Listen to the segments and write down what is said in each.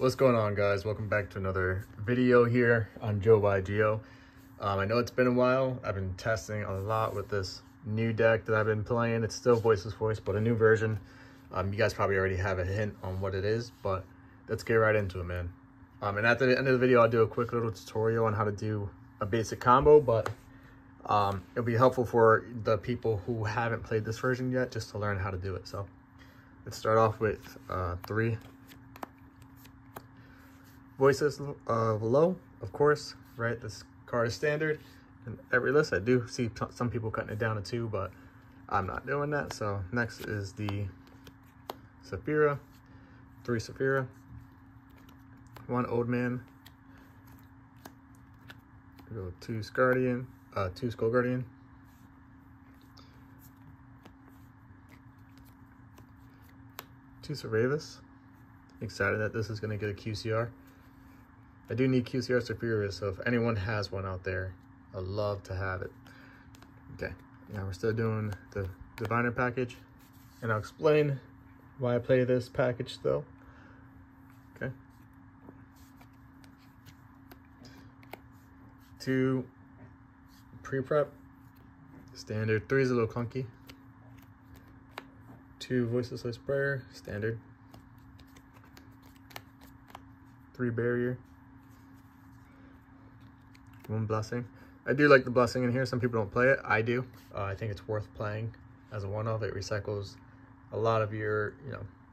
What's going on, guys? Welcome back to another video here on Joe by Geo. I know it's been a while. I've been testing a lot with this new deck that I've been playing. It's still Voiceless Voice, but a new version. You guys probably already have a hint on what it is, but let's get right into it, man. And at the end of the video, I'll do a quick little tutorial on how to do a basic combo, but it'll be helpful for the people who haven't played this version yet, just to learn how to do it. So let's start off with 3 Voices low, of course, right? This card is standard in every list. I do see some people cutting it down to 2, but I'm not doing that. So next is the Saphira, 3 Saphira, 1 Old Man, go 2 Guardian, 2 Skull Guardian, 2 Cerberus. Excited that this is going to get a QCR. I do need QCR Saphira, so if anyone has one out there, I'd love to have it. Okay, now we're still doing the Diviner package, and I'll explain why I play this package still. Okay. 2 pre-prep, standard. 3 is a little clunky. 2 Voiceless Prayer, standard. 3 Barrier. 1 Blessing. I do like the Blessing in here. Some people don't play it. I do. I think it's worth playing as a one-off. It recycles a lot of your,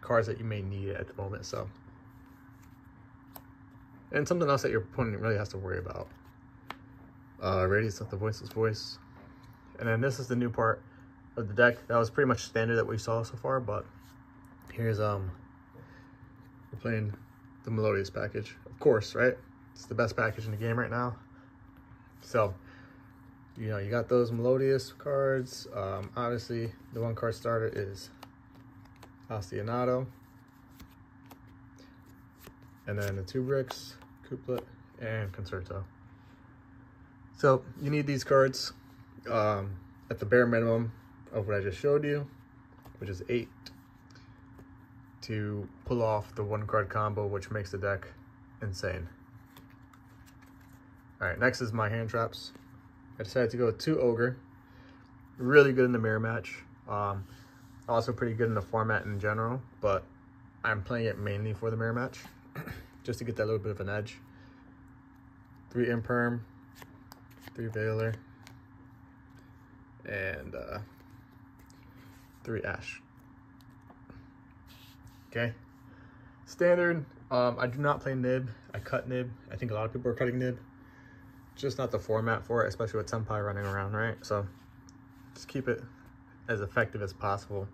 cards that you may need at the moment. So, and something else that your opponent really has to worry about. Radius of the Voiceless Voice. And then this is the new part of the deck. That was pretty much standard that we saw so far, but here's we're playing the Melodius package, of course, right? It's the best package in the game right now. So, you got those Melodius cards. Obviously, the 1 card starter is Ostionato. And then the 2 bricks, Couplet, and Concerto. So, you need these cards at the bare minimum of what I just showed you, which is 8, to pull off the 1 card combo, which makes the deck insane. All right, next is my hand traps. I decided to go with 2 Ogre. Really good in the mirror match. Also pretty good in the format in general, but I'm playing it mainly for the mirror match, just to get that little bit of an edge. 3 Imperm, 3 Veiler, and 3 Ash. Okay, standard. I do not play Nib. I cut Nib. I think a lot of people are cutting Nib. Just not the format for it, especially with Senpai running around, right? So just keep it as effective as possible.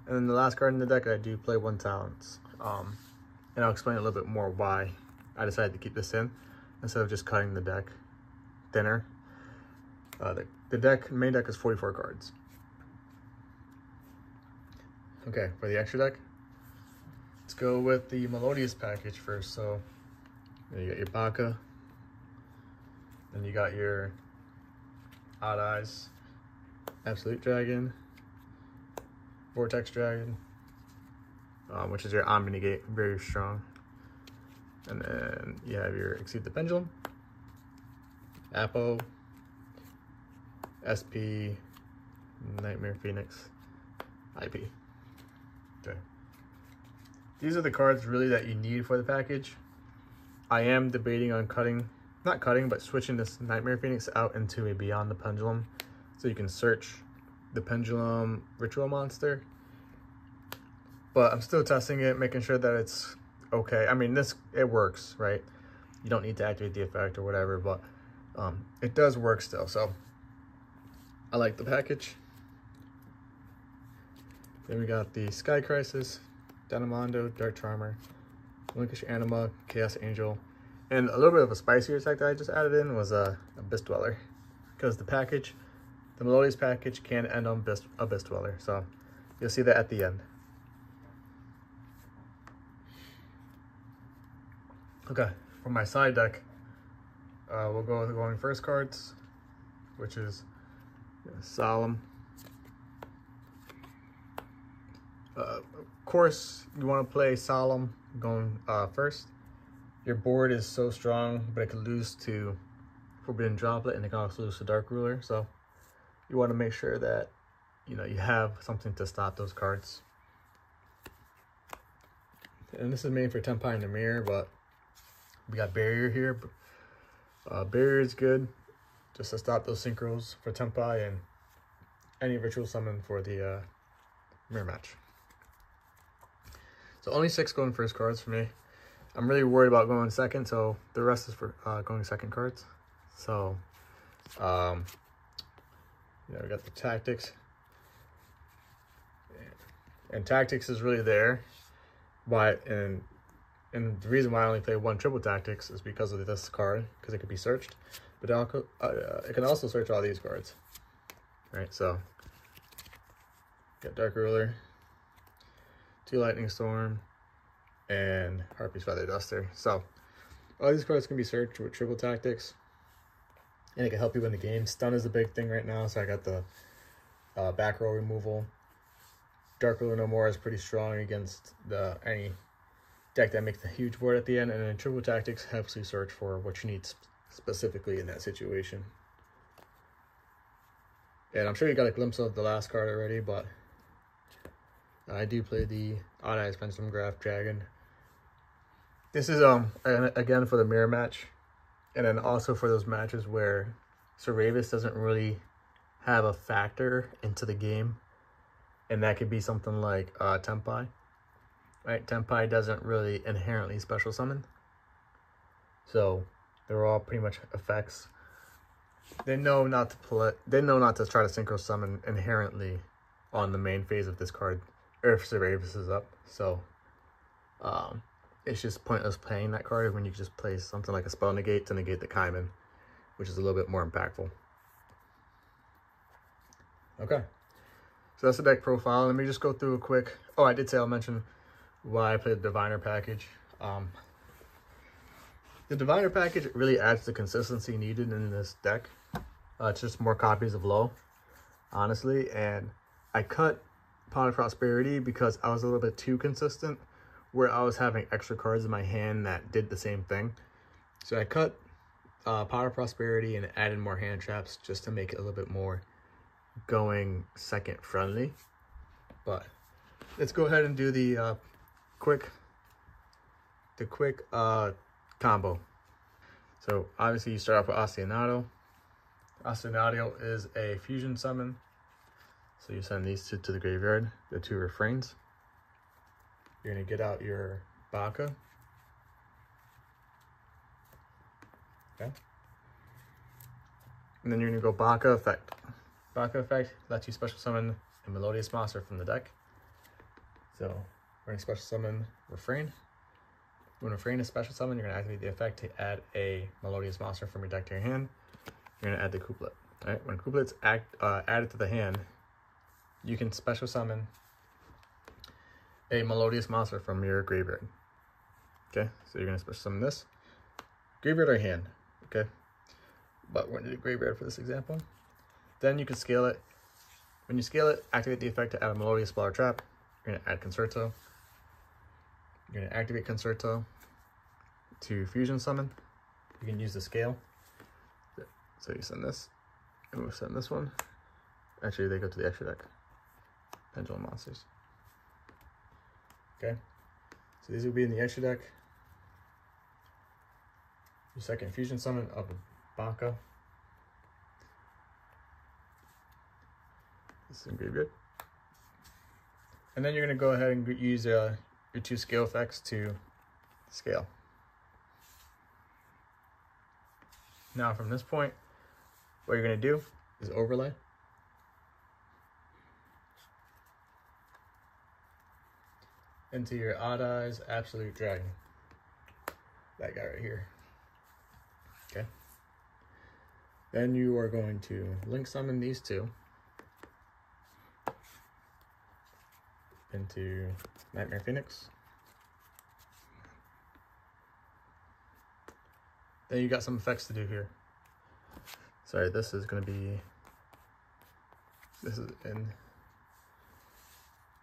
And then the last card in the deck, I do play 1 Talents. And I'll explain a little bit more why I decided to keep this in instead of just cutting the deck thinner. The main deck is 44 cards. Okay, for the extra deck, let's go with the Melodius package first. So you got your Baka, then you got your Odd Eyes, Absolute Dragon, Vortex Dragon, which is your Omni-Negate, very strong. And then you have your Exceed the Pendulum, Apo, SP, Nightmare Phoenix, IP. Okay. These are the cards really that you need for the package. I am debating on but switching this Nightmare Phoenix out into a Beyond the Pendulum, so you can search the Pendulum Ritual Monster. But I'm still testing it, making sure that it's okay. I mean, it works, right? You don't need to activate the effect or whatever, but it does work still. So I like the package. Then we got the Sky Crisis, Dynamando, Dark Charmer, Linkish Anima, Chaos Angel, and a little bit of a spicier attack that I just added in was Abyss Dweller, because the Melodius package can end on Abyss Dweller, so you'll see that at the end. Okay, for my side deck, we'll go with the going first cards, which is Solemn, course, you want to play Solemn going first. Your board is so strong, but it can lose to Forbidden Droplet, and it can also lose to Dark Ruler. So you want to make sure that you have something to stop those cards. And this is made for Tenpai in the mirror, but we got Barrier here. Barrier is good just to stop those synchros for Tenpai and any ritual summon for the mirror match. So only 6 going first cards for me. I'm really worried about going second, so the rest is for going second cards. So, we got the Tactics. And Tactics is really there. And the reason why I only play 1 triple Tactics is because of this card, because it could be searched. But it can also search all these cards. Right, so got Dark Ruler, 2 Lightning Storm, and Harpy's Feather Duster. So all these cards can be searched with triple Tactics, and it can help you win the game. Stun is a big thing right now, so I got the back row removal. Dark Ruler No More is pretty strong against any deck that makes a huge board at the end, and then triple Tactics helps you search for what you need specifically in that situation. And I'm sure you got a glimpse of the last card already, but I do play the Odd Eyes Pendulum Graph Dragon. This is again for the mirror match, and then also for those matches where Seravis doesn't really have a factor into the game, and that could be something like Tenpai. Right, Tenpai doesn't really inherently special summon, so they're all pretty much effects. They know not to play. They know not to try to synchro summon inherently on the main phase of this card, or if Seravis is up. So, it's just pointless playing that card when you can just play something like a Spell Negate to negate the Kaiman, which is a little bit more impactful. Okay, so that's the deck profile. Let me just go through a quick. Oh, I did say I'll mention why I played the Diviner package. The Diviner package really adds the consistency needed in this deck. It's just more copies of Low, honestly. And I cut Pot of Prosperity because I was a little bit too consistent, where I was having extra cards in my hand that did the same thing. So I cut Pot of Prosperity and added more hand traps just to make it a little bit more going second friendly. But let's go ahead and do the quick combo. So obviously you start off with Ostinado. Ostinado is a fusion summon. So you send these two to the graveyard, the 2 refrains. You're gonna get out your Baka. Okay. And then you're gonna go Baka effect. Baka effect lets you special summon a Melodius monster from the deck. So we're gonna special summon Refrain. When Refrain is special summon, you're gonna activate the effect to add a Melodius monster from your deck to your hand. You're gonna add the Couplet. All right, when Couplet's added to the hand, you can special summon a Melodius monster from your graveyard. Okay, so you're gonna special summon this. Graveyard or hand, okay? But we're gonna do graveyard for this example. Then you can scale it. When you scale it, activate the effect to add a Melodius Spell or Trap. You're gonna add Concerto. You're gonna activate Concerto to fusion summon. You can use the scale. So you send this, and we'll send this one. Actually, they go to the extra deck. Pendulum Monsters. Okay, so these will be in the extra deck. Your second fusion summon of Baka. This is in graveyard. And then you're gonna go ahead and use your 2 scale effects to scale. Now from this point, what you're gonna do is overlay. Into your Odd Eyes Absolute Dragon. That guy right here. Okay. Then you are going to link summon these 2 into Nightmare Phoenix. Then you got some effects to do here. Sorry, this is in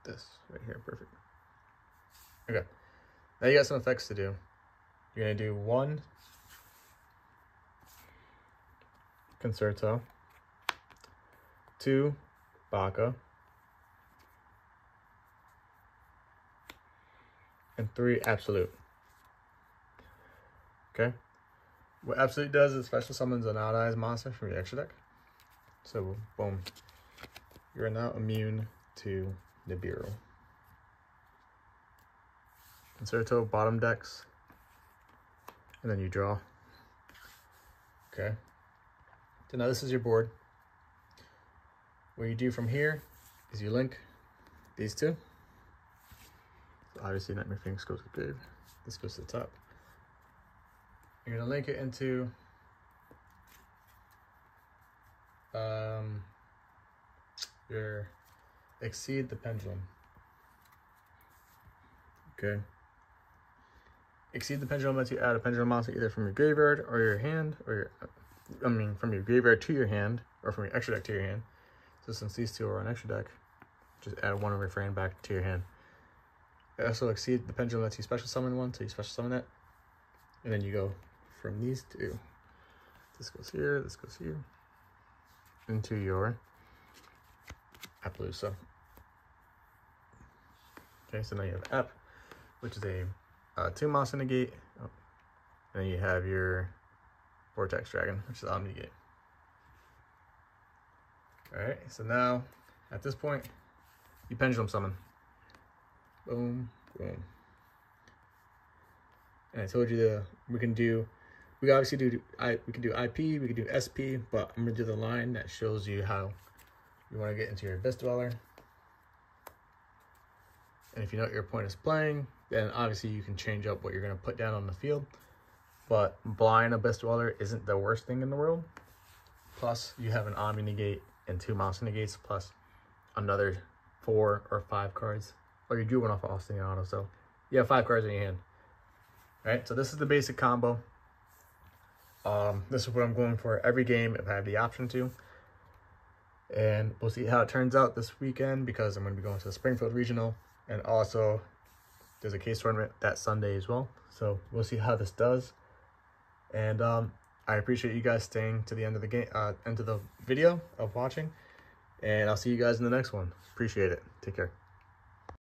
this right here, perfect. Okay, now you got some effects to do. You're gonna do 1 concerto, 2 Bacca, and 3 absolute. Okay, what absolute does is special summons an odd-eyes monster from your extra deck. So boom, you are now immune to Nibiru. Concerto, bottom decks, and then you draw. Okay, so now this is your board. What you do from here is you link these two. So obviously Nightmare Phoenix goes to the grave. This goes to the top. You're gonna link it into your Exceed the Pendulum. Okay. Exceed the Pendulum lets you add a pendulum monster either from your graveyard or your hand, or from your graveyard to your hand, or from your extra deck to your hand. So since these two are on extra deck, just add one refrain back to your hand. Also, Exceed the Pendulum lets you special summon one, so you special summon that. And then you go from these two. This goes here, into your Appaloosa. Okay, so now you have App, which is a 2 monster negate. Oh. And then you have your Vortex Dragon, which is Omni Negate. Alright, so now at this point, you pendulum summon. Boom, boom. And I told you we can do IP, we can do SP, but I'm gonna do the line that shows you how you want to get into your Abyss Dweller. And if you know what your opponent is playing, then obviously you can change up what you're gonna put down on the field. But blind Abyss Dweller isn't the worst thing in the world. Plus, you have an Omni Negate and 2 monster negates, plus another 4 or 5 cards. Or you drew one off of Austin and Auto, so you have 5 cards in your hand. Alright, so this is the basic combo. This is what I'm going for every game if I have the option to. And we'll see how it turns out this weekend, because I'm going to be going to the Springfield Regional. And also, there's a case tournament that Sunday as well. So we'll see how this does. And I appreciate you guys staying to the end of the game, end of the video of watching. And I'll see you guys in the next one. Appreciate it. Take care.